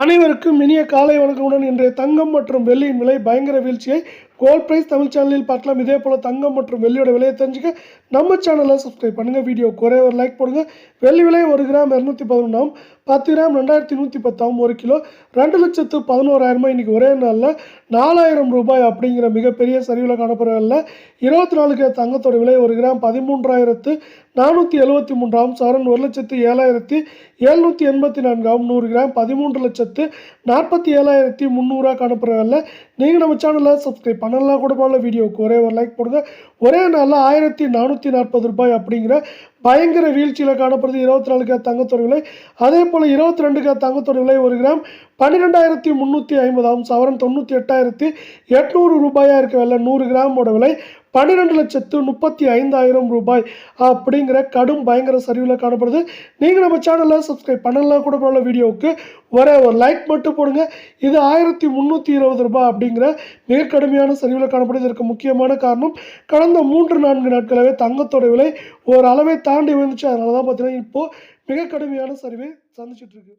அனைவருக்கும் இனிய காலை வணக்கமுடன். இன்றைய தங்கம் மற்றும் வெள்ளியின் விலை பயங்கர வீழ்ச்சியை கோல்ட் பிரைஸ் தமிழ் சேனலில் பார்க்கலாம். இதே போல் தங்கம் மற்றும் வெள்ளியோட விலையை தெரிஞ்சுக்க நம்ம சேனலை சப்ஸ்கிரைப் பண்ணுங்கள். வீடியோ குறைய ஒரு லைக் போடுங்க. வெள்ளி விலை 1 கிராம் 211, 10 கிராம் 2110, 1 கிலோ 2,11,000. இன்றைக்கி ஒரே நாளில் 4,000 ரூபாய் அப்படிங்கிற மிகப்பெரிய சரிவில் காணப்படவில்லை. 24 கேரட் தங்கத்தோட விலை 1 கிராம் 13,473, சவரன் 1,07,784, 100 கிராம் 13,47,300 காணப்படவில்லை. நீங்கள் நம்ம சேனலில் சப்ஸ்கிரைப் பண்ணலாம் கூட பண்ணல. வீடியோவுக்கு ஒரே ஒரு லைக் போடுங்க. ஒரே நாளில் 1,440 ரூபாய் அப்படிங்கிற பயங்கர வீழ்ச்சியில் காணப்படுது 24 கேரட் தங்கத்தோட விலை. அதே போல் 22 கேரட் தங்கத்தோட விலை 1 கிராம் 12,350, சவரன் 98,800 ரூபாயாக இருக்க விலை. 100 கிராமோட விலை 12,35,000 ரூபாய் அப்படிங்கிற கடும் பயங்கர சரிவில் காணப்படுது. நீங்கள் நம்ம சேனலில் சப்ஸ்கிரைப் பண்ணலாம் கூட பண்ணல. வீடியோவுக்கு ஒரே ஒரு லைக் மட்டும் போடுங்க. இது 1,320 ரூபாய் அப்படிங்கிற மிக கடுமையான சரிவில் காணப்படுது. இதற்கு முக்கியமான காரணம் கடந்த 3-4 நாட்களாகவே தங்கத்தோட விலை ஒரு அளவை தாண்டி வந்துச்சு. அதனால தான் பார்த்தீங்கன்னா இப்போது மிக கடுமையான சரிவை சந்திச்சுட்டு இருக்கு.